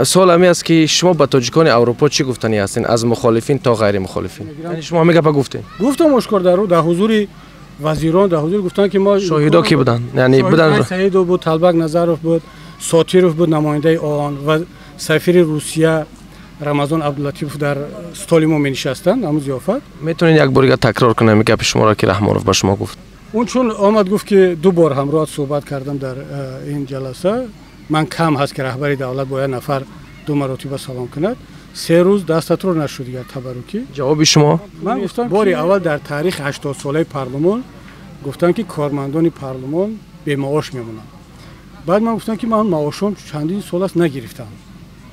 سوال همی است که شما به تاجیکان اروپا چی گفتنی هستین از مخالفین تا غیر مخالفین؟ یعنی شما همه گپ گفتین؟ گفتم اشکار در حضور وزیران در حضور گفتن که ما شاهدا کی بودن؟ یعنی بودن سعید بود، طلبک نظروف بود، ساتیروف بود نماینده آن و سفیر روسیه رمضان عبداللطیف در استال ما می نشستند همون ضیافت. میتونین یک بار تکرار کنم گپ شما را که رحمانوف به شما گفت؟ اون چون آمد گفت که دو بار همراه صحبت کردم در این جلسه، من کم هست که رهبری دولت باید نفر دو مرتبه سلام کند، 3 روز دستت رو نشد دیگر تبرکی. جواب شما؟ من گفتم باری اول در تاریخ 80 ساله پارلمان گفتن که کارمندان پارلمان به معاش میمونن. بعد من گفتم که من معاشم چندین سال است نگرفتم،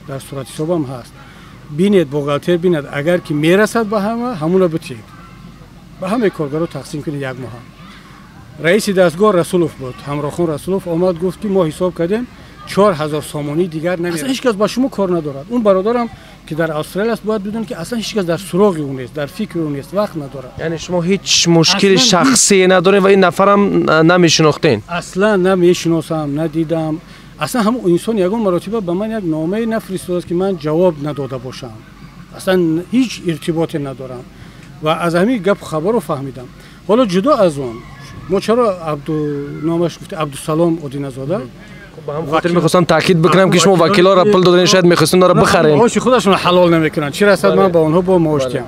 در صورت حسابم هست، بینید بوغالتر بینید اگر که میرسد به همه همون بتید به همه کارگرا تقسیم کنید یک ماه. رئیس دستگاه رسولوف بود، همراهخان رسولوف آمد گفت که ما حساب کردیم 4000 سامانی دیگر نمیاد. اصلا هیچ کس با شما کار ندارد. اون برادرم که در استرالیا است باید بدون که اصلا هیچ کس در سراغ اون نیست، در فکر اون نیست، وقت نداره. یعنی شما هیچ مشکل شخصی ندارین و این نفرم نمیشناختین؟ اصلا نمیشناسم، ندیدم. اصلا هم انسان یگان مرتبه به من یک نامه نفرستاد که من جواب نداده باشم. اصلا هیچ ارتباطی ندارم و از همین گپ خبر رو فهمیدم. حالا جدا از اون ما چرا نامش گفته عبدالسلام ادینه زاده با هم خاطر می‌خواستم تاکید بکنم که شما وکیلا را پول دادین، شاید می‌خواستین اونا را بخرین. معاش خودشون حلال نمیکنن، چی رسد من با اونها با معاش دیم.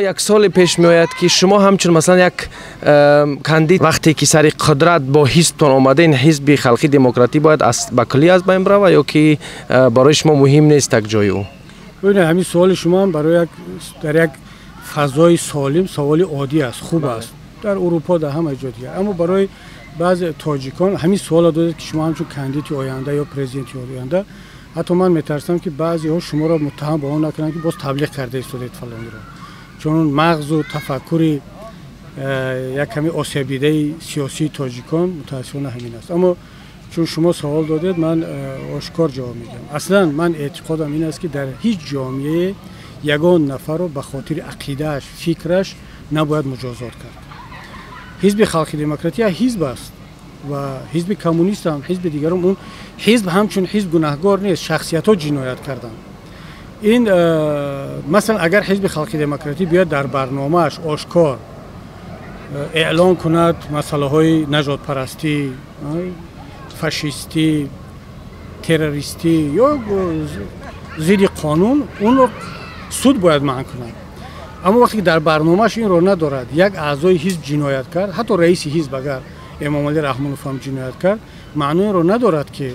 یک سال پیش می آید که شما همچون مثلا یک کاندید وقتی که سر قدرت با حزبتون آمده، این حزب خلقی دموکراتی باید به کلی از بین بره یا که برای شما مهم نیست یک جای او؟ ببینید همین سوال شما هم برای در یک فضای سالم سوال عادی است، خوب است در اروپا در همه جا دیگر، اما برای بعض تاجیکان همین سوال داده که شما همچون کاندید آینده یا پرزیدنت آینده، حتی من میترسم که بعضی ها شما را متهم به اون نکنن که باز تبلیغ کرده استودیت فلانی را، چون مغز و تفکر یک کمی آسیبیده سیاسی تاجیکان متاسفانه همین است. اما چون شما سوال دادید من آشکار جواب میگم. اصلا من اعتقادم این است که در هیچ جامعه یگان نفر رو به خاطر عقیدهش، فکرش نباید مجازات کرد. حزب خلقی دموکراتی حزب است و حزب کمونیست هم حزب دیگر هم، اون حزب همچون حزب گناهکار نیست، شخصیت ها جنایت کردن. این مثلا اگر حزب خلقی دموکراتی بیاد در برنامه‌اش آشکار اعلان کند مسئله های نژاد پرستی، فاشیستی، تروریستی یا ضد قانون، اون رو سود باید منع کند. اما وقتی در برنامه‌اش این رو ندارد، یک اعضای حزب جنایت کرد، حتی رئیس حزب اگر امام علی رحمانوف هم جنایت کرد، معنی رو ندارد که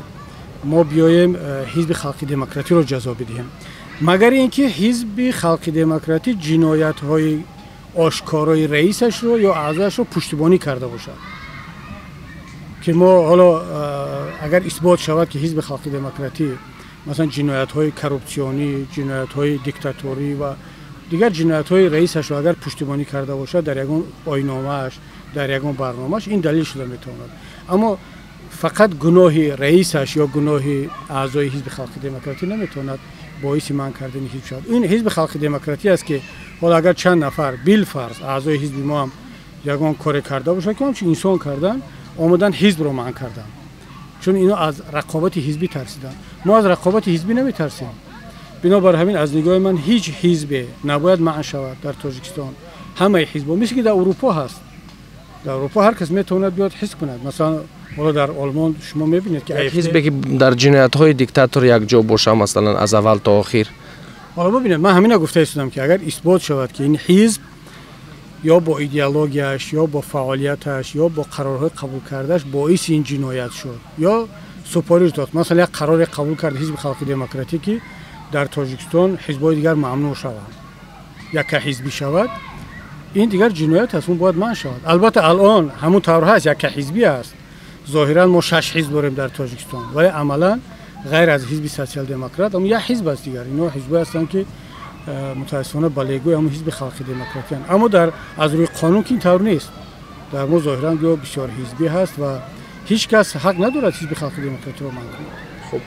ما بیایم حزب خلقی دموکراتی رو جزا بدهیم، مگر اینکه حزب خلقی دموکراتی جنایت‌های آشکارای رئیسش رو یا اعضاش رو پشتیبانی کرده باشد. که ما حالا اگر اثبات شود که حزب خلقی دموکراتی مثلا جنایت‌های کرپسیونی، جنایت‌های دیکتاتوری و دیگر جنایت‌های رئیسش رو اگر پشتیبانی کرده باشد در یگان آیین‌نامه‌اش، در یگان برنامه‌اش، این دلیل شده میتواند. اما فقط گناه رئیسش یا گناه اعضای حزب خلقی دموکراتی نمیتواند باعث منع کردن حزب شد. این حزب خلقی دموکراتی است که حالا اگر چند نفر بالفرض اعضای حزب ما هم یگان کار کرده باشند که همچین انسان کردن، آمدن حزب رو منع کردن، چون اینا از رقابت حزبی ترسیدن. ما از رقابت حزبی نمیترسیم. بنابر همین از نگاه من هیچ حزب نباید منع شود در تاجیکستان. همه حزب‌ها مثل که در اروپا هست. در اروپا هر کس میتواند بیاد حزب کند. مثلا حالا در آلمان شما میبینید که حزبی که در جنایت‌های دیکتاتور یک جا باشه، مثلا از اول تا آخر. حالا ببینید من همین گفته هستم که اگر اثبات شود که این حزب یا با ایدئولوژیش یا با فعالیتش یا با قرارهای قبول کردهش باعث این جنایت شد یا سپاری داد، مثلا یک قرار قبول کرد حزب خلقی دموکراتی که дар Тоҷикистон ҳизбҳои дигар мамнӯъ шаванд, якҳизбӣ шавад, ин дигар ҷиноят аст, он бояд манъ шавад. Албатта алон ҳамун тавр ҳаст, якҳизбӣ аст. Зоҳиран мо 6 ҳизб дорем дар Тоҷикистон, вале амалан ғайр аз ҳизби социал-демократ ам як ҳизб аст дигар. Ино ҳизбҳое ҳастанд ки мутаассифона ба легои ҳамун ҳизби халқи демократиянд. Аммо дар аз рӯи қонун ки ин тавр нест. Дар мо зоҳиран гӯё бисёр ҳизбӣ ҳаст ва ҳеҷ кас ҳақ надорад ҳизби халқи демократиро манъ кунад. Хуб,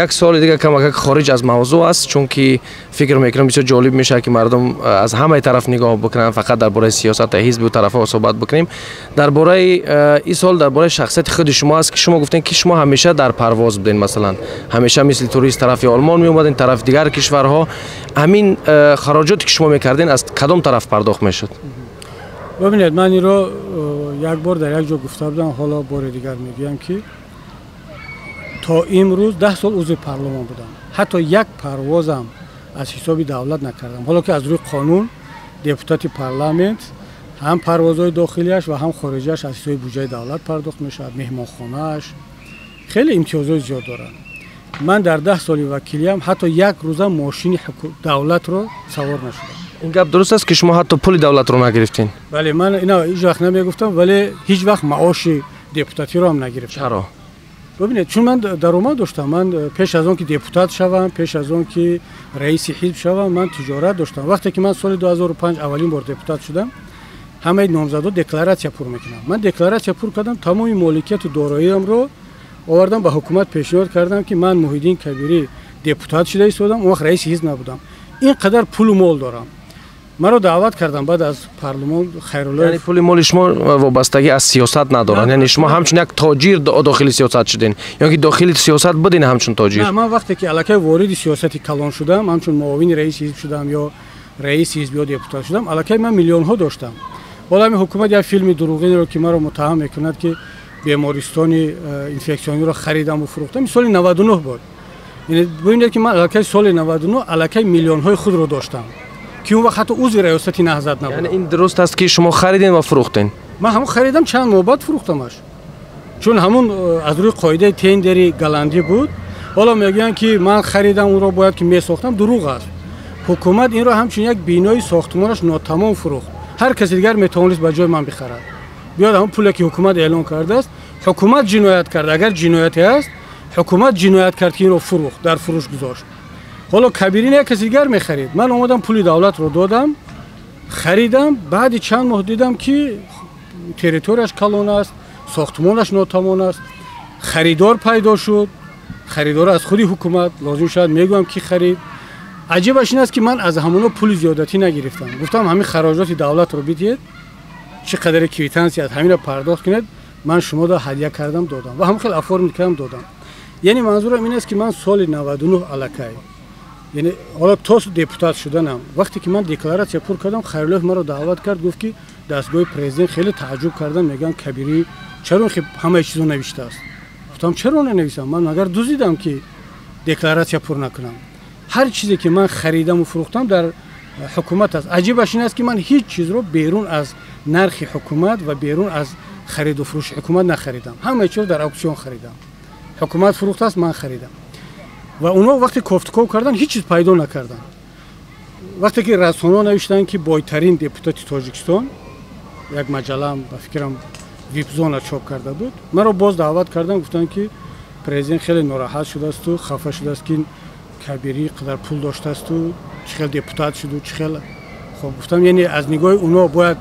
як суоли дига камакак хориҷ аз мавзӯъ аст, чунки фикр мекунам бисёр ҷолиб мешавад ки мардум аз ҳамаи тараф нигоҳ бикунанд, фақат дар бораи сиёсати ҳизбу тарафҳо суҳбат бикунем. Дар бораи ин сол дар бораи шахсияти худи шумо аст ки шумо гуфтем ки шумо ҳамеша дар парвоз буден, масалан ҳамеша мисли турист тарафи олмон меомаден, тарафи дигар кишварҳо. ҳамин хароҷоте ки шумо мекарден аз кадом тараф пардохт мешуд? бибинед, ман инро як бор дар як ҷо гуфта будам, ҳоло бори дигар мегӯям ки то имрӯз 10 сол узви парлумон будам. Ҳатто як парвозам аз ҳисоби давлат накардам. Ҳоло ки аз рӯи қонун депутати парламент ҳам парвозҳои дохилияш ва ҳам хориҷияш аз ҳисоби буҷаи давлат пардохт мешавад, меҳмонхонааш хеле имтиёзоти зиёд дорад. Ман дар 10 соли вакилиям ҳатто як рӯза мошини давлатро савор нашудам. ин гап дуруст аст ки шумо ҳатто пули давлатро нагирифтин? бале, ман ино ҳеҷ вақт намегуфтам, вале ҳеҷ вақт маоши депутатиро ҳам нагирифтам. Чаро? бибинед, чун ман даромад доштам. Ман пеш аз он ки депутат шавам, пеш аз он ки раиси ҳизб шавам, ман тиҷорат доштам. Вақте ки ман соли 2005 аввалин бор депутат шудам, ҳамаи номзадо декларатсия пур мекунам. Ман декларатсия пур кардам, тамоми моликияту дороиамро овардам ба ҳукумат пешниҳод кардам ки ман Муҳиддин Кабирӣ депутат шуда истодам, он вақт раиси ҳизб набудам. ин қадар пулу мол дорам. маро даъват кардам баъд аз парлумон Хайруллоев. яъне пули моли шумо вобастагӣ аз сиёсат надорад, яъне шумо ҳамчун як тоҷир дохили сиёсат шуден ё ки дохили сиёсат будин ҳамчун тоҷир? Не, ман вақте ки аллакай вориди сиёсати калон шудам, ҳамчун муовини раиси ҳизб шудам ё раиси ҳизб ё депутат шудам, аллакай ман миллионҳо доштам. ҳоло ҳамин ҳукумат як филми дурӯғинро ки маро муттаҳам мекунад ки бемористони инфексиониро харидаму фурӯхтам, соли 99 буд. бибинед ки ман аллакай соли 99 аллакай миллионҳои худро доштам ки он вақт ҳатто узви раёсати наҳзат набудам. яъне ин дуруст аст ки шумо хариден ва фурӯхтен? ман ҳамон харидам, чанд моҳ баъд фурӯхтамаш, чун ҳамун аз рӯи қоидаи тендери галандӣ буд. ҳоло мегӯянд ки ман харидам, онро бояд ки месохтам, дурӯғ аст. ҳукумат инро ҳамчун як бинои сохтмонаш нотамом фурӯхт. ҳар каси дигар метавонист ба ҷои ман бихарад. биёд ҳамон пуле ки ҳукумат эълон кардааст, ҳукумат ҷиноят кард. агар ҷинояте аст, ҳукумат ҷиноят кард ки инро фурӯхт, дар фурӯш гузошт. ҳоло Кабирин як каси дигар мехарид. ман омадам пули давлатро додам, харидам, баъди чанд моҳ дидам ки территорияш калон аст, сохтмонаш нотамом аст. харидор пайдо шуд, харидор аз худи ҳукумат, лозим шуд мегӯям ки харид. аҷибаш ин аст ки ман аз ҳамоно пули зиёдатӣ нагирифтам. гуфтам ҳамин хароҷоти давлатро бидиҳед, чӣ қадари квитансия ҳаминро пардохт кунед, ман шуморо ҳадия кардам додам ва ҳамон хел оформ кардам додам. яъне манзурам ин аст ки ман соли 99 аллакай, яъне ҳоло то депутат шуданам, вақте ки ман декларатсия пур кардам, Хайруллоев маро даъват кард, гуфт ки дастгоҳи президент хеле тааҷҷуб кардан, мегӯян Кабирӣ чаро ҳамаи чизо навиштааст. гуфтам чаро нанависам, ман магар дуздидам ки декларатсия пур накунам. ҳар чизе ки ман харидаму фурӯхтам дар ҳукумат аст. аҷибаш ин аст ки ман ҳеҷ чизро берун аз нархи ҳукумат ва берун аз хариду фурӯши ҳукумат нахаридам. ҳамаи чизро дар ауксион харидам. ҳукумат фурӯхтааст, ман харидам. ва онҳо вақте кофтуков кардан, ҳеҷ чиз пайдо накардан. вақте ки расонаҳо навиштанд ки бойтарин депутати Тоҷикистон, як маҷалаам ба фикрам випзона чоп карда буд, маро боз даъват кардан, гуфтанд ки президент хеле нороҳат шудаасту, хафа шудааст ки Кабирӣ қадар пул доштаасту, чӣ хел депутат шуду, чӣ хел. хоб гуфтам, яъне аз нигоҳи онҳо бояд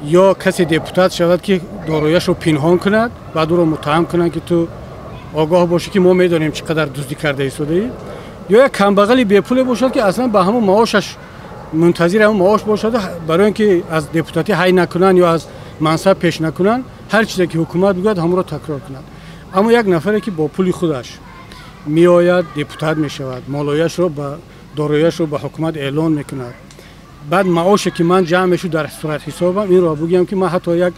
ё касе депутат шавад ки дорояшро пинҳон кунад, баъд ӯро муттаҳам кунанд ки ту огоҳ бошӣ ки мо медонем чӣ қадар дуздӣ карда истодаӣ, ё як камбағали бепуле бошад ки аслан ба ҳамон маошаш мунтазири ҳамон маош бошад, барои ин ки аз депутатӣ ҳай накунанд ё аз мансаб пеш накунанд, ҳар чизе ки ҳукумат гӯяд ҳамонро такрор кунад. аммо як нафаре ки бо пули худаш меояд, депутат мешавад, молояшро ба дорояшро ба ҳукумат эълон мекунад, баъд маоше ки ман ҷамъ мешуд дар суратҳисобам, инро бигӯям ки ман ҳатто як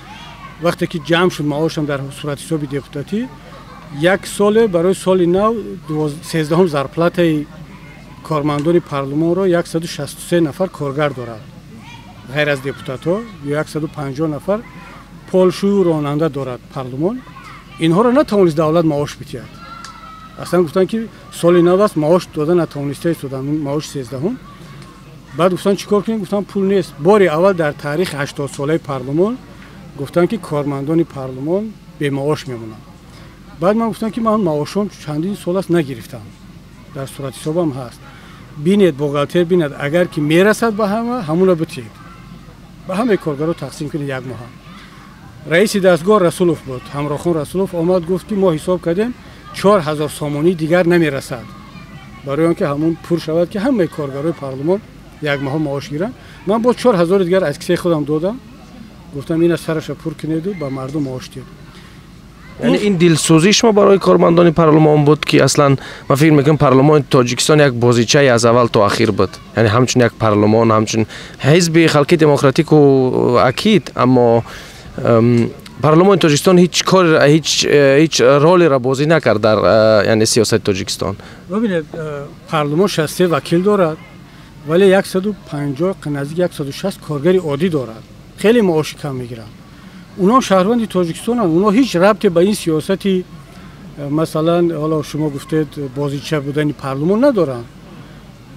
вақте ки ҷамъ шуд маошам дар суратҳисоби депутатӣ, як соле барои соли нав 13 зарплатаи кормандони парлумонро 163 нафар коргар дорад, ғайр аз депутатҳо, ё 150 нафар полшӯю ронанда дорад парлумон. инҳоро натавонист давлат маош бидиҳад. اصلا گفتن که سال 90 معاش دادن نتونسته شدن معاش 13 هم. بعد گفتن چیکار کنیم؟ گفتن پول نیست. بار اول در تاریخ 80 ساله پارلمان گفتن که کارمندان پارلمان به معاش میمونن. بعد من گفتم که من معاشم چندین سال است نگرفتم. در صورت حسابم هست. بینید بوغالتر بینید اگر که میرسد به همون رو بتید. به همه کارگرا تقسیم کنید یک ماه. رئیس دستگاه رسولوف بود. همراهخان رسولوف آمد گفت که ما حساب کردیم 4000 سامانی دیگر نمیرسد. برای آنکه همون پر شود که همه کارگرای پارلمان یک ماه معاش گیرن. من با 4000 دیگر از کیسه خودم دادم. گفتم اینا سرش پر کنید و به مردم معاش دید. یعنی این دلسوزی شما برای کارمندان پارلمان بود که اصلا من فکر میکنم پارلمان تاجیکستان یک بازیچه از اول تا اخیر بود. یعنی همچون یک پارلمان همچون حزب خلقی دموکراتیک و اکید، اما پارلمان تاجیکستان هیچ رولی را بازی نکرد در یعنی سیاست تاجیکستان. ببینید پارلمان 63 وکیل دارد ولی 150 نزدیک 160 کارگر عادی دارد. خیلی معاش کم میگیرن. اونا شهروند تاجیکستان هستند. اونا هیچ ربطی به این سیاستی مثلا حالا شما گفتید بازیچه بودن پارلمان ندارن.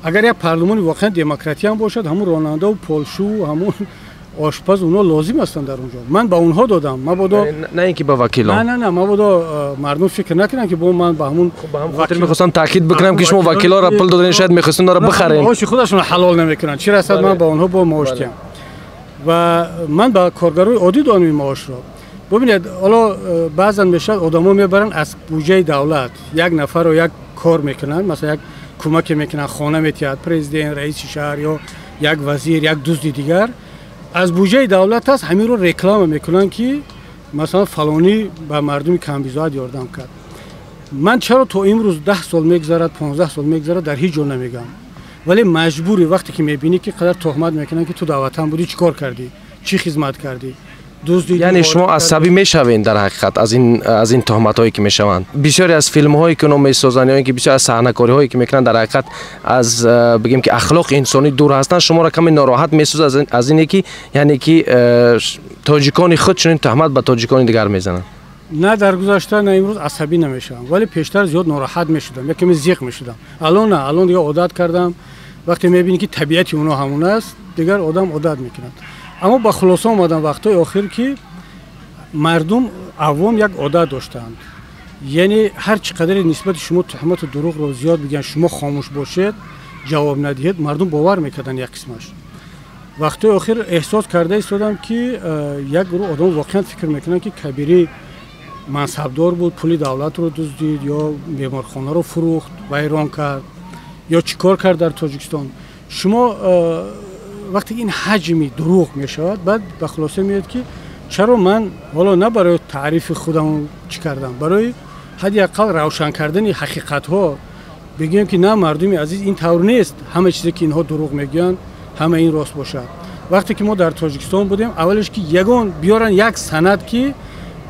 اگر یک پارلمان واقعا دموکراتی هم باشد همون راننده و پولشو همون آشپز اونا لازم هستند در اونجا. من با اونها دادم. مبادا نه اینکه با وکیلان. نه مبادا مردم فکر نکنن که با من با همون خاطر می‌خواستم تاکید بکنم که شما وکیلا را پول دادین شاید می‌خواستن را بخرین. معاش خودشون حلال نمیکنن. چی رسد من با اونها با معاش دادم. و من با کارگرای عادی دادم این معاش را. ببینید حالا بعضا میشه آدما میبرن از بودجه دولت یک نفر رو یک کار میکنن، مثلا یک کمک میکنن خانه میتیاد پرزیدنت رئیس شهر یا یک وزیر یک دوست دیگر از بودجه دولت هست همین رو رکلام میکنن که مثلا فلانی به مردم کم بیزاد یاردم کرد. من چرا تو امروز 10 سال میگذرد 15 سال میگذرد در هیچ جا نمیگم، ولی مجبوری وقتی که میبینی که قدر تهمت میکنن که تو دعوتم بودی چیکار کردی چی خدمت کردی. یعنی شما عصبی میشوین در حقیقت از این تهمت هایی که میشوند. بسیاری از فیلم هایی که نام میسازن یا که بسیاری از صحنه کاری هایی که میکنن در حقیقت از بگیم که اخلاق انسانی دور هستن. شما را کمی ناراحت میسازه از اینه که یعنی که تاجیکان خود چنین تهمت به تاجیکان دیگر میزنن. نه در گذشته نه امروز عصبی نمیشم ولی پیشتر زیاد ناراحت میشدم، یکم ضیق میشدم. الان نه، الان دیگه عادت کردم. وقتی میبینی که طبیعت اونا همون است دیگر آدم عادت میکنه. اما با خلاصه اومدن وقتای آخر که مردم عوام یک عادت داشتند، یعنی هر چقدر نسبت شما تهمت دروغ رو زیاد بگن شما خاموش باشید جواب ندهید مردم باور میکردن. یک قسمش وقتای آخر احساس کرده ایستادم که یک گروه آدم واقعا فکر میکنن که کبیری منصبدار بود پول دولت رو دزدید یا بیمارخانه رو فروخت ویران کرد یا چیکار کرد در تاجیکستان. شما وقتی این حجمی دروغ میشود بعد به خلاصه میاد که چرا من حالا نه برای تعریف خودم چی کردم، برای حداقل روشن کردن حقیقت ها بگیم که نه مردم عزیز این طور نیست، همه چیزی که اینها دروغ میگن همه این راست باشد. وقتی که ما در تاجیکستان بودیم اولش که یگان بیارن یک سند که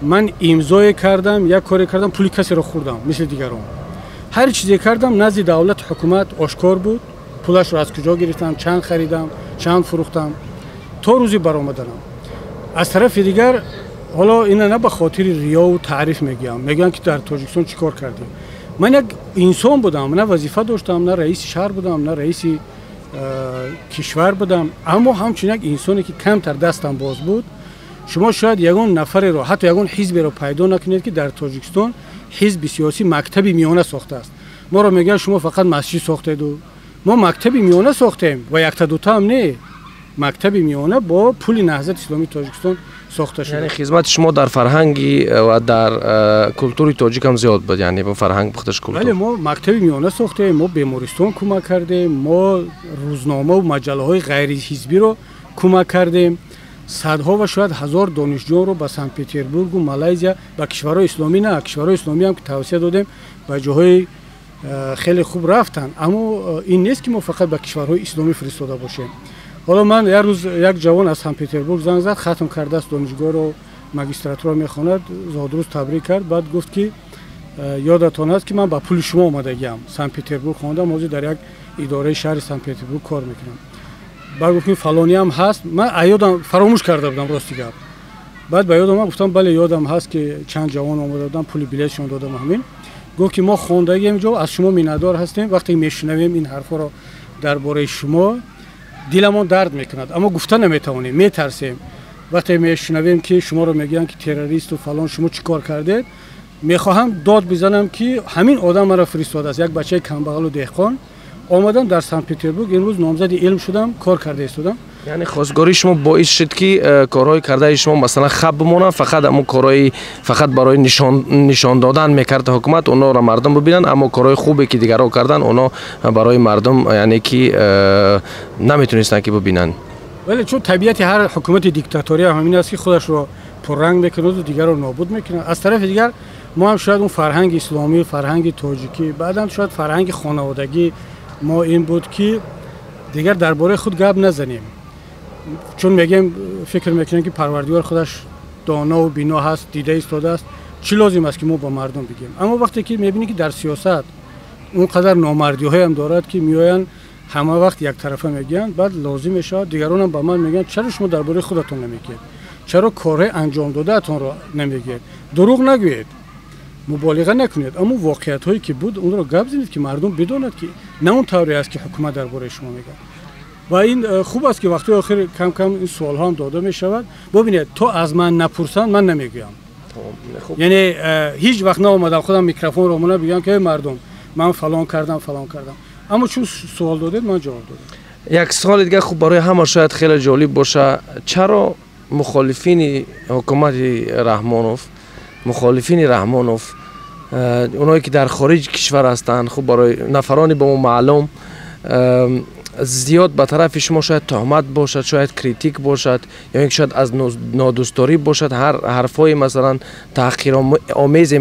من امضا کردم یک کاری کردم پول کسی رو خوردم مثل دیگران، هر چیزی کردم نزد دولت حکومت آشکار بود، پولش رو از کجا گرفتم، چند خریدم، چند فروختم تا روزی برآمدنم. از طرف دیگر حالا اینا نه به خاطر ریا و تعریف میگن که در تاجیکستان چیکار کردیم. من یک انسان بودم، نه وظیفه داشتم، نه رئیس شهر بودم، نه رئیس کشور بودم، اما همچنین یک انسانی که کمتر دستم باز بود. شما شاید یگان نفر رو حتی یگان حزبی رو پیدا نکنید که در تاجیکستان حزب سیاسی مکتبی میانه ساخته است. ما رو میگن شما فقط مسجد ساختید و ما مکتبی میانه ساختیم و یک تا دو تا هم نه، مکتبی میانه با پول نهضت اسلامی تاجیکستان ساخته شده. یعنی خدمت شما در فرهنگی و در کلتوری تاجیک هم زیاد بود، یعنی با فرهنگ بختش کلتور. ولی ما مکتبی میانه ساختیم، ما بیمارستان کمک کردیم، ما روزنامه و مجله های غیر حزبی رو کمک کردیم، صدها و شاید هزار دانشجو رو به سن پترزبورگ و مالزیا و کشورهای اسلامی نه کشورهای اسلامی هم که توصیه دادیم به جاهای خیلی خوب رفتن. اما این نیست که ما فقط به کشورهای اسلامی فرستاده باشیم. حالا من یه روز یک جوان از سن پترزبورگ زنگ زد، ختم کرده است دانشگاه رو، ماجستراتور میخواند، زادروز تبریک کرد. بعد گفت که یادتان است که من با پول شما اومدم سن پترزبورگ خواندم، موضوع در یک اداره شهر سن پترزبورگ کار میکنم. بعد گفتم فلانی هم هست، من یادم فراموش کرده بودم راستی گفت. بعد به یادم گفتم بله یادم هست که چند جوان اومده بودن پول بلیطشون دادم همین. گفت که ما خوندگی اینجا از شما میندار هستیم. وقتی میشنویم این حرفا رو درباره شما دلمون درد میکند، اما گفتن نمیتونیم، میترسیم. وقتی میشنویم که شما رو میگن که تروریست و فلان، شما چیکار کردید، میخواهم داد بزنم که همین آدم مرا فرستاده است. یک بچه کمبغل و دهقان آمدم در سنت پترزبورگ، امروز نامزد علم شدم، کار کرده ایستادم. یعنی خواستگاری شما باعث شد که کارهای کرده شما مثلا خب بمونه، فقط اما کارهای فقط برای نشان دادن میکرد حکومت، اونا را مردم ببینن، اما کارهای خوبی که دیگرها کردن اونا برای مردم یعنی که نمیتونستن که ببینن. ولی چون طبیعت هر حکومت دیکتاتوری همین است که خودش رو پررنگ میکنه و دیگر رو نابود میکنه. از طرف دیگر ما هم شاید اون فرهنگ اسلامی، فرهنگ تاجیکی، بعداً شاید فرهنگ خانوادگی ما این بود که دیگر درباره خود گپ نزنیم، چون میگیم فکر میکنیم که پروردگار خودش دانا و بینا هست، دیده ایستاده است، چی لازم است که ما با مردم بگیم. اما وقتی که میبینی که در سیاست اونقدر نامردی های هم دارد که میآیند همه وقت یک طرفه میگن، بعد لازم میشه دیگران هم با من میگن چرا شما درباره خودتون نمیگید، چرا کارهای انجام دادهتون رو نمیگید، دروغ نگویید، مبالغه نکنید، اما واقعیت هایی که بود اون رو گپ زنید که مردم بداند که نه اون طوری است که حکومت درباره شما میگه. و این خوب است که وقتی آخر کم کم این سوال ها هم داده می شود. ببینید تو از من نپرسن من نمیگم. یعنی هیچ وقت نآمدم خودم میکروفون رو منو بگم که مردم من فلان کردم، اما چون سوال دادید من جواب دادم. یک سوال دیگه خوب برای همه شاید خیلی جالب باشه، چرا مخالفین حکومت رحمانوف اونایی که در خارج کشور هستند، خب برای نفرانی به ما معلوم زیاد به طرف شما شاید تهمت باشد، شاید کریتیک باشد، یا اینکه شاید از نادوستاری باشد، هر حرفای مثلا تحقیرآمیز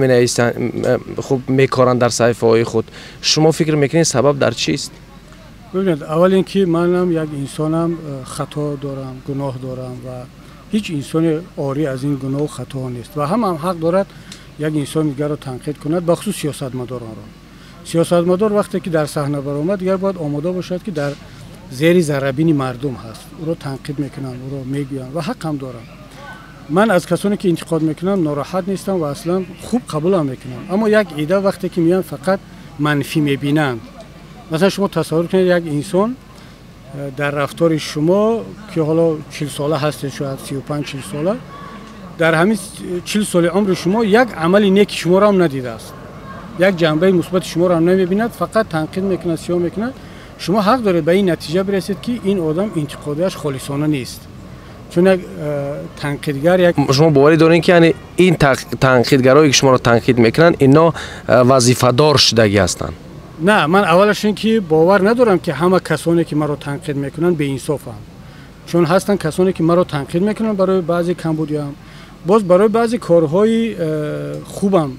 خب میکارن در صحیفه های خود. شما فکر میکنید سبب در چیست؟ ببینید، اول اینکه منم یک انسانم، خطا دارم، گناه دارم و هیچ انسان عاری از این گناه و خطا نیست و هم حق دارد یک انسان دیگر رو تنقید کند، بخصوص سیاستمداران را. سیاستمدار وقتی که در صحنه برآمد دیگر باید آماده باشد که در زیر ذره‌بین مردم هست، او رو تنقید میکنن، او رو میگوین و حق هم دارن. من از کسانی که انتقاد میکنم ناراحت نیستم و اصلا خوب قبول هم میکنم، اما یک ایده وقتی که میان فقط منفی میبینند، مثلا شما تصور کنید یک انسان در رفتار شما که حالا 40 ساله هست، شاید 35 40 ساله، در همین 40 سال عمر شما یک عمل نیک شما را هم ندیده است، یک جنبه مثبت شما را هم نمیبیند، فقط تنقید میکنه، سیاه میکنه. شما حق دارید به این نتیجه برسید که این آدم انتقادش خالصانه نیست، چون یک تنقیدگر یک شما باوری دارین که یعنی این تنقیدگرایی که شما را تنقید میکنن اینا وظیفه دار شدگی هستند؟ نه، من اولش این که باور ندارم که همه کسانی که مرا تنقید میکنن به انصافن، چون هستن کسانی که مرا تنقید میکنن برای بعضی کمبودیام، باز برای بعضی کارهای خوبم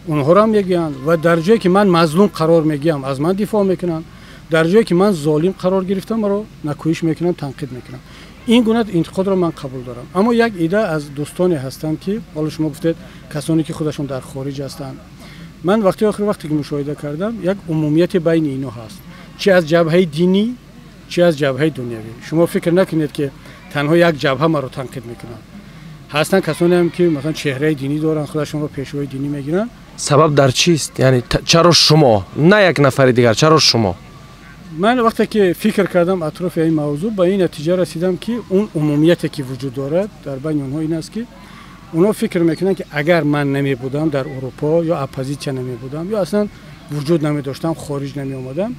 اونها را میگن و در جایی که من مظلوم قرار میگیرم از من دفاع میکنن، در جایی که من ظالم قرار گرفتم مرا نکویش میکنن، تنقید میکنن. این گونه انتقاد را من قبول دارم. اما یک ایده از دوستانی هستن که حالا شما گفتید کسانی که خودشون در خارج هستن، من وقتی که مشاهده کردم یک عمومیت بین اینا هست، چه از جبهه دینی چه از جبهه دنیوی. شما فکر نکنید که تنها یک جبهه ما رو تنقید میکنن، هستن کسانی هم که مثلا چهره دینی دارن، خودشون رو پیشوای دینی میگیرن. سبب در چیست؟ یعنی چرا شما، نه یک نفر دیگر، چرا شما؟ من وقتی که فکر کردم اطراف این موضوع به این نتیجه رسیدم که اون عمومیتی که وجود دارد در بین اونها این است که اونا فکر میکنن که اگر من نمی بودم در اروپا یا اپوزیسیون نمی بودم یا اصلا وجود نمی داشتم، خارج نمی اومدم،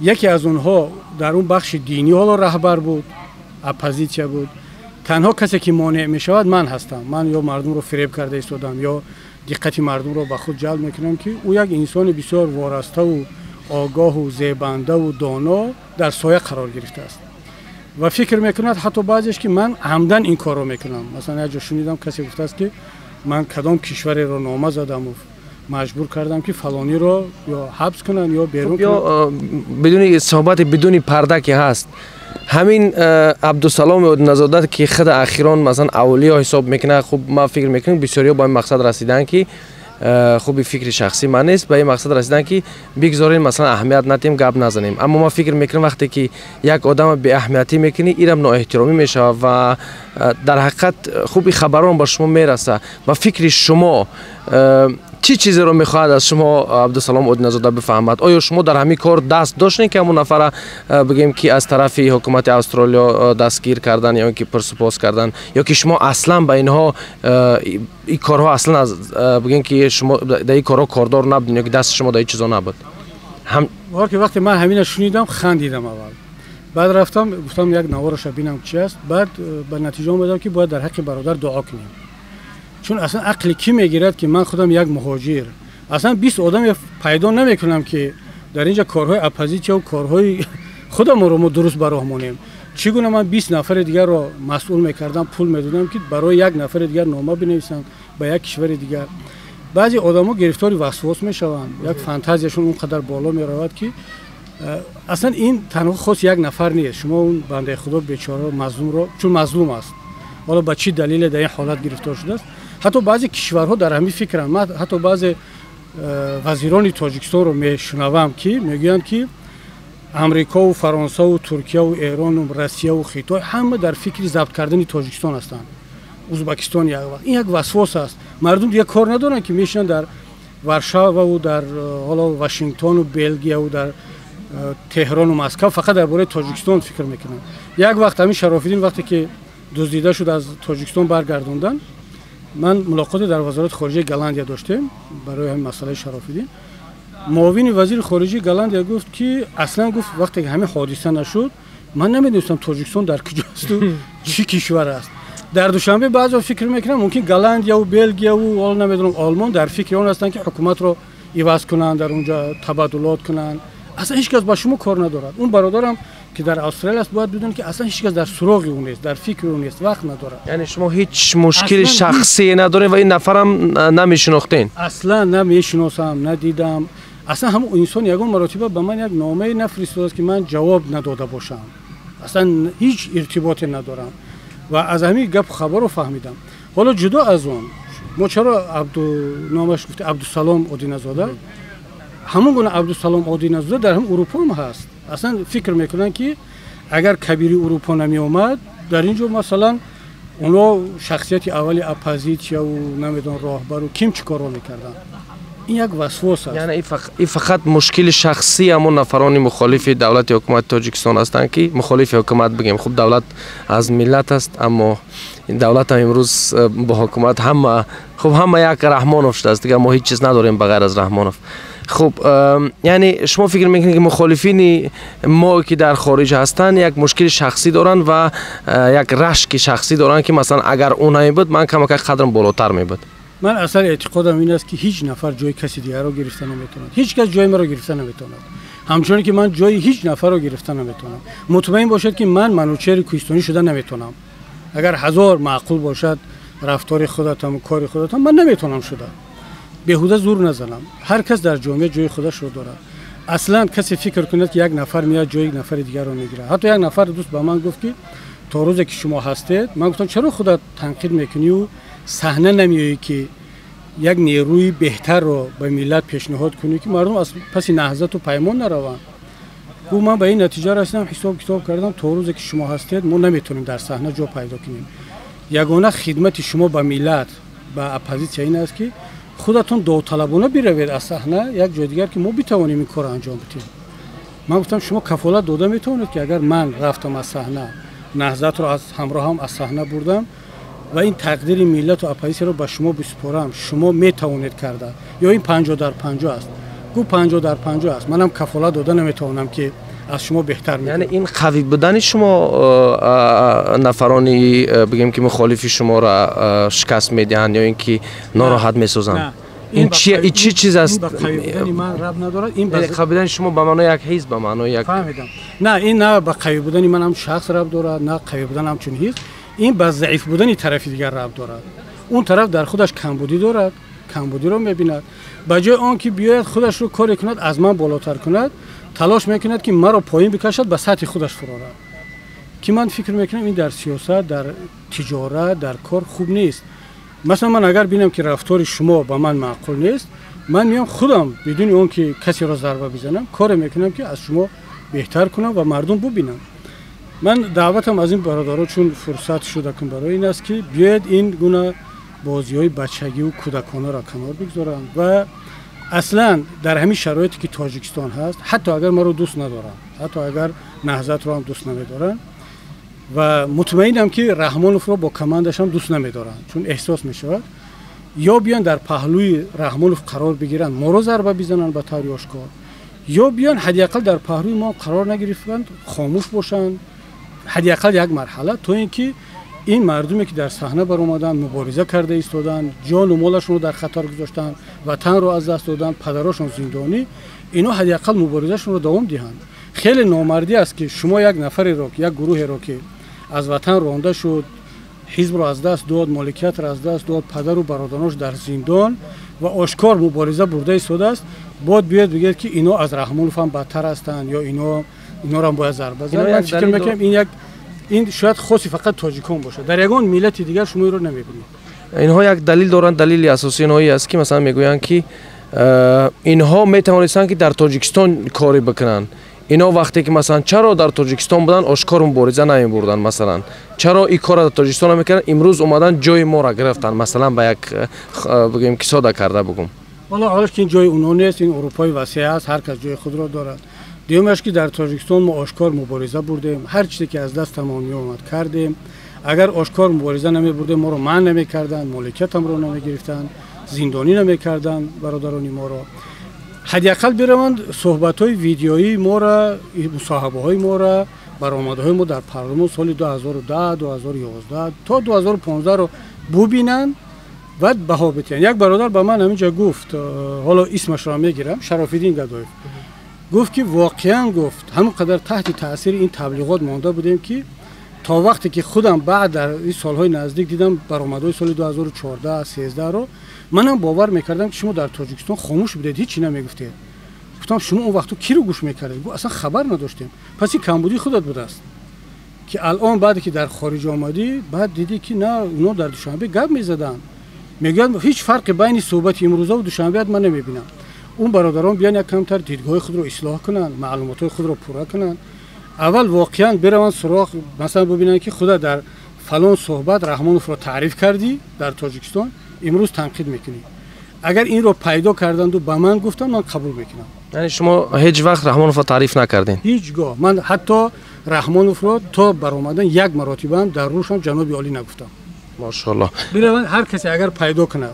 یکی از اونها در اون بخش دینی حالا رهبر بود، اپوزیسیون بود، تنها کسی که مانع می شود من هستم. من یا مردم رو فریب کرده ایستادم یا دقت مردم رو به خود جلب میکنم که او یک انسان بسیار وارسته و آگاه و زیبنده و دانا در سایه قرار گرفته است و فکر میکند حتی بعضیش که من عمدن این کار رو میکنم. مثلا اجا شنیدم کسی گفته است که من کدام کشوری رو نامه زدم و مجبور کردم که فلانی رو یا حبس کنن یا بیرون یا بدون صحبت بدون پرده که هست. همین عبدالسلام نزادت که خود اخیران مثلا اولیاء حساب میکنه، خب ما فکر میکنم بسیاری با این مقصد رسیدن که خوبی فکر شخصی من نیست، به این مقصد رسیدن که بگذاریم مثلا اهمیت ندیم، گپ نزنیم. اما ما فکر میکنم وقتی که یک آدم به اهمیتی میکنی اینم نااحترامی میشه و در حقیقت خوبی خبران با شما میرسه. با فکر شما چی چیزی رو میخواهد از شما عبدالسلام اودینزاده بفهمد؟ آیا شما در همین کار دست داشتین که همون نفر بگیم که از طرف حکومت استرالیا دستگیر کردن یا اینکه پرسپوز کردن، یا که شما اصلا به اینها این کارها اصلا از بگیم که شما در این کارها کاردار نبودین یا که دست شما در این چیزا نبود؟ وقتی من همین شنیدم خندیدم اول، بعد رفتم گفتم یک نوارش ببینم چی است، بعد به نتیجه اومدم که باید در حق برادر دعا کنیم، چون اصلا عقل کی میگیرد که من خودم یک مهاجر اصلا 20 آدم پیدا نمیکنم که در اینجا کارهای اپوزیسیون و کارهای خودم رو ما درست براهمونیم، چگونه من 20 نفر دیگر رو مسئول میکردم، پول میدادم که برای یک نفر دیگر نامه بنویسن به یک کشور دیگر. بعضی آدما گرفتار وسواس میشوند، یک فانتزیشون اونقدر بالا میرود که اصلا این تنها خاص یک نفر نیست، شما اون بنده خدا بیچاره مظلوم رو، چون مظلوم است حالا به چی دلیل در این حالت گرفتار شده است. حتی بعضی کشورها در همین فکرن، من حتی بعضی وزیران تاجیکستان رو میشنوم که میگن که امریکا و فرانسه و ترکیه و ایران و روسیه و خیتای همه در فکر ضبط کردن تاجیکستان هستند. ازبکستان یک وقت این یک وسواس است، مردم دیگه کار ندارن که میشن در وارشاوا و در حالا واشنگتن و بلژیک و در تهران و مسکو فقط درباره تاجیکستان فکر میکنن. یک وقت همین شراف‌الدین وقتی که دزدیده شد از تاجیکستان برگردوندن، من ملاقات در وزارت خارجه گلندیا داشتم برای همین مسئله شراف‌الدین. معاون وزیر خارجه گلندیا گفت که اصلا گفت وقتی که همین حادثه نشد من نمیدونستم تاجیکستان در کجاست و چی کشور است. در دوشنبه بعضی فکر میکنن ممکن گلندیا و بلژیک و حالا نمیدونم آلمان در فکر اون هستن که حکومت رو عوض کنن، در اونجا تبادلات کنن. اصلا هیچ کس با شما کار ندارد. اون برادرم که در استرالیا است باید بدون که اصلا هیچ کس در سراغ اون نیست، در فکر اون نیست، وقت نداره. یعنی شما هیچ مشکل شخصی ندارین و این نفرم نمیشناختین؟ اصلا نمیشناسم، ندیدم. اصلا هم انسان یگان مرتبه به من یک نامه نفرستاده است که من جواب نداده باشم. اصلا هیچ ارتباطی ندارم و از همین گپ خبر رو فهمیدم. حالا جدا از اون ما چرا نامش گفته عبدالسلام اودینزاده، همون گونه عبدالسلام اودینزاده در هم اروپا هم هست. اصلا فکر میکنن که اگر کبیری اروپا نمی اومد در اینجا مثلا اونا شخصیت اولی اپوزیسیون و نمیدون راهبر و کیم چیکارا میکردن. این یک وسواس است. یعنی این فقط مشکل شخصی همون نفرانی مخالف دولت حکومت تاجیکستان هستند که مخالف حکومت بگیم. خب دولت از ملت است، اما این دولت هم امروز با حکومت همه یک رحمانوف شده است دیگه، ما هیچ چیز نداریم بغیر از رحمانوف. خب یعنی شما فکر میکنید که مخالفین ما که در خارج هستن یک مشکل شخصی دارن و یک رشک شخصی دارن که مثلا اگر اونایی بود من کمک قدرم بالاتر میبود؟ من اصلا اعتقادم این است که هیچ نفر جای کسی دیگر رو گرفتن نمیتونه، هیچ کس جای من رو گرفتن نمیتونه، همچنین که من جای هیچ نفر رو گرفتن نمیتونم. مطمئن باشد که من منوچهر کوهستانی شده نمیتونم. اگر هزار معقول باشد رفتار خودتم و کار خودتم من نمیتونم شده. بیهوده زور نزنم. هر کس در جامعه جای خودش رو داره. اصلا کسی فکر کنه که یک نفر میاد جای یک نفر دیگر رو میگیره. حتی یک نفر دوست به من گفت که تا روزی که شما هستید، من گفتم چرا خودت تنقید میکنی و صحنه نمیایی که یک نیروی بهتر رو به ملت پیشنهاد کنی که مردم از پس نهضت و پیمان نروند. گفت من به این نتیجه رسیدم، حساب کتاب کردم، تا روزی که شما هستید ما نمیتونیم در صحنه جا پیدا کنیم. یگانه خدمت شما به ملت به اپوزیسیون این است که خودتون داوطلبانه بروید از صحنه یک جای دیگر که ما بتوانیم این کار انجام بدیم. من گفتم شما کفالت داده میتونید که اگر من رفتم از صحنه نهضت رو از همراهم از صحنه بردم و این تقدیر ملت و اپوزیسیون رو به شما بسپارم، شما میتوانید کرده، یا این 50 در 50 است. گو 50 در 50 است. منم کفالت داده نمیتونم که از شما بهتر میدونم. یعنی این قوی بودن شما نفرانی بگیم که مخالف شما را شکست میدهند یا اینکه ناراحت میسازند؟ این چی چیز است؟ این به قوی بودن من رب نداره. این به قوی بودن شما به معنای یک حزب، به معنای یک فهمیدم. نه این نه به قوی بودن من هم شخص رب داره، نه قوی بودن هم چون حزب. این به ضعیف بودن طرف دیگر رب دارد. اون طرف در خودش کمبودی دارد، کمبودی رو میبیند. به جای آن که بیاید خودش رو کاری کند از من بالاتر کند، تلاش میکند که مرا پایین بکشد به سطح خودش فرارد. که من فکر میکنم این در سیاست، در تجارت، در کار خوب نیست. مثلا من اگر ببینم که رفتار شما با من معقول نیست، من میام خودم بدون اون که کسی را ضربه بزنم کار میکنم که از شما بهتر کنم و مردم ببینم. من دعوتم از این برادرها چون فرصت شده که برای این است که بیاید این گونه بازی‌های بچگی و کودکانه را کنار بگذارند و اصلا در همین شرایطی که تاجیکستان هست، حتی اگر ما رو دوست ندارن، حتی اگر نهضت رو هم دوست نمیدارن و مطمئنم که رحمانوف رو با کماندش هم دوست نمیدارن، چون احساس میشود یا بیان در پهلوی رحمانوف قرار بگیرن، ما رو ضربه بزنن به طور آشکار، یا بیان حداقل در پهلوی ما قرار نگرفتن، خاموش باشن حداقل یک مرحله، تا اینکه این مردمی که در صحنه بر اومدن، مبارزه کرده ایستادن، جان و مالشون رو در خطر گذاشتن، وطن رو از دست دادن، پدراشون زندانی، اینا حداقل مبارزهشون رو دوام دهند. خیلی نامردی است که شما یک نفری رو، یک گروهی رو که از وطن رانده شد، حزب رو از دست داد، مالکیت رو از دست داد، پدر و برادرانش در زندان و آشکار مبارزه برده ایستاده است، بعد بیاد بگید که اینا از رحمانوف هم بدتر هستند یا اینا رو هم باید ضربه بزنن. من فکر میکنم این شاید خاصی فقط تاجیکان باشه، در یگان ملت دیگر شما رو نمیبینید. اینها یک دلیل دارند، دلیل اساسی اینهایی است که مثلا میگویند که اینها میتوانستند که در تاجیکستان کاری بکنن. اینا وقتی که مثلا چرا در تاجیکستان بودن آشکار مبارزه نمیبردن، مثلا چرا این کار در تاجیکستان نمیکردن، امروز اومدن جای ما را گرفتن، مثلا به یک بگیم که ساده کرده بگم. حالا که این جای اونها نیست، این اروپای وسیع است، هر کس جای خود را دارد. دیگه‌اش که در تاجیکستان ما آشکار مبارزه بردیم، هر چیزی که از دست تمامی اومد کردیم. اگر آشکار مبارزه نمی‌بردیم ما رو منع نمی‌کردن، مالکیت هم رو نمی‌گرفتن، زندانی نمی‌کردن برادران ما رو. حداقل بروند صحبت‌های ویدیویی ما را، مصاحبه‌های ما را، برآمدهای ما در پارلمان سال 2010 2011 تا 2015 رو ببینن و بها بدن. یک برادر به من همینجا گفت، حالا اسمش را میگیرم، شراف‌الدین گدایف، گفت که واقعا گفت همونقدر تحت تاثیر این تبلیغات مانده بودیم که تا وقتی که خودم بعد در این سالهای نزدیک دیدم برآمدهای سال 2014 13 رو، منم باور میکردم که شما در تاجیکستان خاموش بودید، هیچی نمیگفتید. گفتم شما اون وقت کی رو گوش میکردید؟ گفت اصلا خبر نداشتیم. پس این کمبودی خودت بوده است که الان بعد که در خارج آمدی، بعد دیدی که نه اونا در دوشنبه گپ میزدن، میگن هیچ فرقی بین صحبت امروزه و دوشنبه من نمیبینم. اون برادران بیان یک کمتر دیدگاه خود رو اصلاح کنن، معلومات خود رو پوره کنن. اول واقعا بروند سراغ، مثلا ببینن که خدا در فلان صحبت رحمانوف رو تعریف کردی در تاجیکستان، امروز تنقید میکنی. اگر این رو پیدا کردند و به من گفتن، من قبول میکنم. یعنی شما هیچ وقت رحمانوف رو تعریف نکردین؟ هیچگاه. من حتی رحمانوف رو تا برآمدن یک مرتبه هم در روش هم جناب عالی نگفتم. ماشاءالله. بروند هر کسی اگر پیدا کنه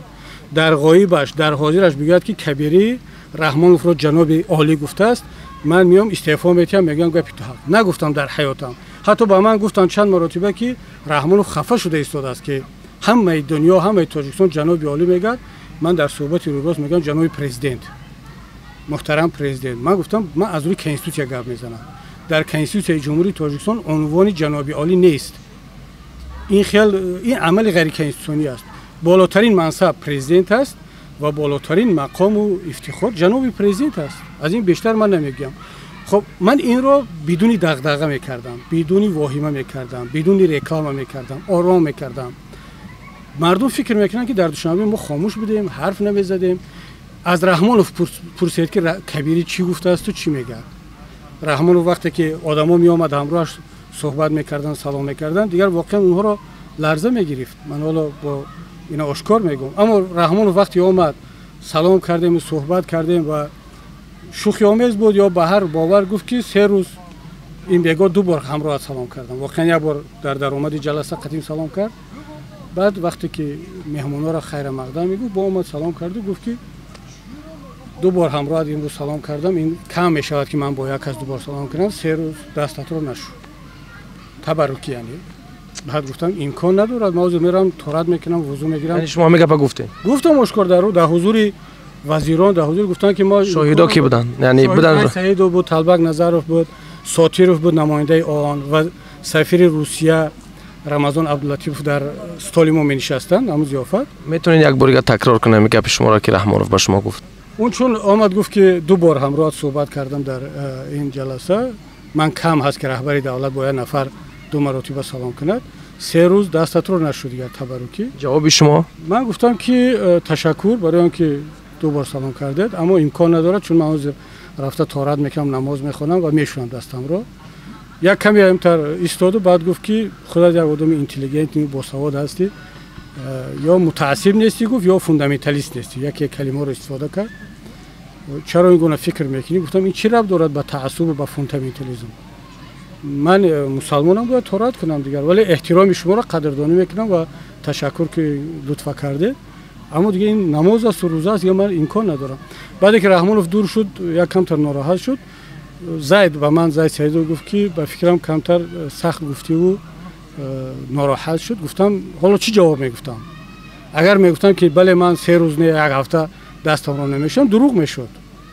در غایبش در حاضرش بگوید که کبیری رحمانوف رو جناب عالی گفته است، من میام استعفا میدم، میگم گپ تو حق نگفتم در حیاتم. حتی با من گفتن چند مرتبه که رحمانوف خفه شده ایستاده است که همه دنیا، همه تاجیکستان جناب عالی میگه. من در صحبت روز میگم جناب پرزیدنت، محترم پرزیدنت. من گفتم من از روی کنستیتوسیون گپ میزنم. در کنستیتوسیون جمهوری تاجیکستان عنوان جناب عالی نیست. این عمل غیر کنستیتوسیونی است. بالاترین منصب پرزیدنت است و بالاترین مقام و افتخار جناب پرزیدنت است. از این بیشتر من نمیگم. خب من این رو بدون دغدغه میکردم، بدون واهمه میکردم، بدون رکلام میکردم، آرام میکردم. مردم فکر میکنن که در دوشنبه ما خاموش بودیم، حرف نمیزدیم. از رحمانوف پرسید که کبیری چی گفته است و چی میگه. رحمانوف وقتی که آدما می اومد همراهش صحبت میکردن، سلام میکردن، دیگر واقعا اونها رو لرزه میگرفت. من حالا با اینا آشکار میگم، اما رحمانوف وقتی اومد سلام کردیم، صحبت کردیم و شوخی آمیز بود یا به هر باور گفت که 3 روز این بیگا 2 بار همراه سلام کردم. واقعا یک بار در درآمد جلسه قدیم سلام کرد، بعد وقتی که مهمونا را خیر مقدم میگو با اومد سلام کرد و گفت که 2 بار همراه امروز سلام کردم، این کم میشود که من با یک کس 2 بار سلام کردم، 3 روز دستت رو نشو تبرکی. یعنی بعد گفتم امکان ندارد، ما میرم تورات میکنم، وضو میگیرم. یعنی شما میگه گفتین؟ گفتم اشکار در حضور وزیران، در حضور گفتن که ما شاهدا کی بودن؟ یعنی بودن سعید بود، طلبک نظروف بود، ساتیروف بود نماینده آن و سفیر روسیه رمضان عبداللطیف در استالیمو می نشستند. همون ضیافت میتونین یک بار تکرار کنم گپ شما را که رحمانوف به شما گفت؟ اون چون آمد گفت که 2 بار همراه صحبت کردم در این جلسه، من کم هست که رهبری دولت باید نفر 2 مرتبه سلام کند، 3 روز دستت رو نشد دیگر تبرکی. جواب شما؟ من گفتم که تشکر برای اینکه 2 بار سلام کردید، اما امکان ندارد چون من رفته تورات میکنم، نماز میخونم و میشونم دستم رو. یک کمی همتر ایستاد و بعد گفت که خودت یک آدم اینتلیجنت با سواد هستی، یا متعصب نیستی گفت یا فوندامنتالیست نیستی، یکی کلمه رو استفاده کرد. چرا این گونه فکر میکنی؟ گفتم این چی ربط دارد به تعصب و به فوندامنتالیسم؟ من مسلمانم باید تورات کنم دیگر، ولی احترام شما را قدردانی میکنم و تشکر که لطف کرده، اما دیگه این نماز است و روزه است یا من امکان ندارم. بعد که رحمانوف دور شد یک کمتر ناراحت شد. زید و من زید سعید گفت که به فکرم کمتر سخت گفتی و ناراحت شد. گفتم حالا چی جواب میگفتم؟ اگر میگفتم که بله من 3 روز نه یک هفته دستم را نمیشم دروغ میشد.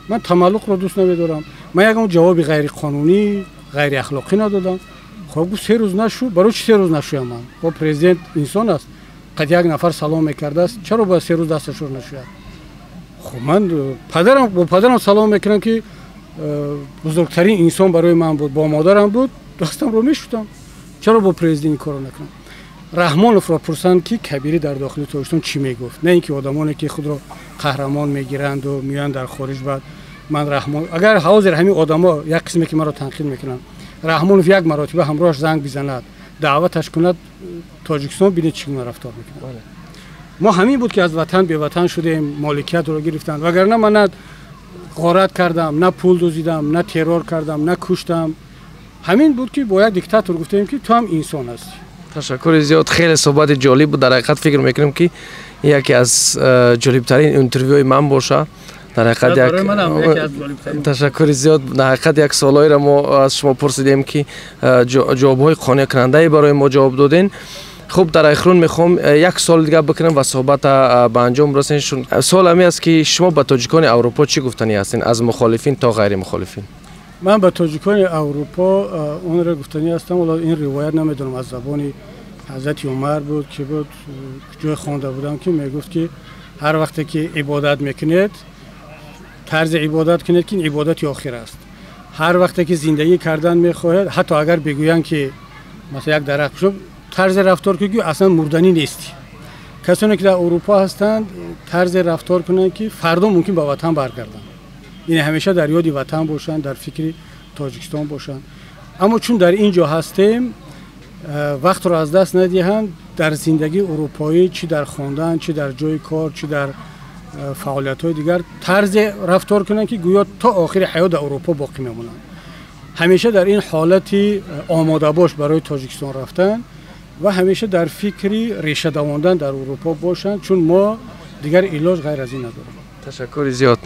من تملق را دوست نمیدارم. من یکم جواب غیر قانونی غیر اخلاقی ندادم. خب 3 روز نشو، برای چی 3 روز نشویم؟ من خب پرزیدنت انسان است، قد یک نفر سلام میکرده است، چرا باید 3 روز دستش رو نشوید؟ خب من پدرم سلام میکنم که بزرگترین انسان برای من بود، با مادرم بود، دستم رو میشوتم، چرا با پرزیدنت این کارو نکنم؟ رحمانوف را پرسیدند که کبیری در داخل تاجیکستان چی میگفت، نه اینکه آدمانی که خود را قهرمان میگیرند و میان در خارج. بعد من رحمان اگر حاضر همین آدما یک قسمی که مرا تنقید میکنن، رحمانوف یک مرتبه همراهش زنگ بزند دعوتش کند تاجیکستان ببینید چگونه رفتار میکنه. ما همین بود که از وطن به وطن شدیم، مالکیت رو گرفتند، وگرنه من نه غارت کردم، نه پول دزدیدم، نه ترور کردم، نه کشتم. همین بود که با یک دیکتاتور گفتیم که تو هم انسان هستی. تشکر زیاد، خیلی صحبت جالب بود. در حقیقت فکر میکنم که یکی از جالبترین اینترویوهای من باشه. در حقیقت تشکر زیاد. در حقیقت یک سوالایی را ما از شما پرسیدیم که جوابهای قانع کننده برای ما جواب دادین. خب در اخرون میخوام یک سوال دیگه بکنم و صحبت به انجام برسونیم. سوال همی است که شما به تاجیکان اروپا چی گفتنی هستین، از مخالفین تا غیر مخالفین؟ من به تاجیکان اروپا اون را گفتنی هستم. ولی این روایت نمیدونم از زبان حضرت عمر بود که بود جای خوانده بودم که میگفت که هر وقت که عبادت میکنید طرز عبادت کنید که این عبادت آخر است. هر وقت که زندگی کردن میخواهید، حتی اگر بگویند که مثلا یک درخت شو طرز رفتار که اصلا مردنی نیستی. کسانی که در اروپا هستند طرز رفتار کنند که فردا ممکن به وطن برگردند. این همیشه در یاد وطن باشند، در فکر تاجیکستان باشند. اما چون در اینجا هستیم وقت را از دست ندهند در زندگی اروپایی، چی در خواندن، چی در جای کار، چی در فعالیت‌های دیگر طرز رفتار کنند که گویا تا آخر حیات در اروپا باقی میمونند. همیشه در این حالتی آماده باش برای تاجیکستان رفتن و همیشه در فکری ریشه دواندن در اروپا باشند، چون ما دیگر علاج غیر از این نداریم. تشکر زیاد.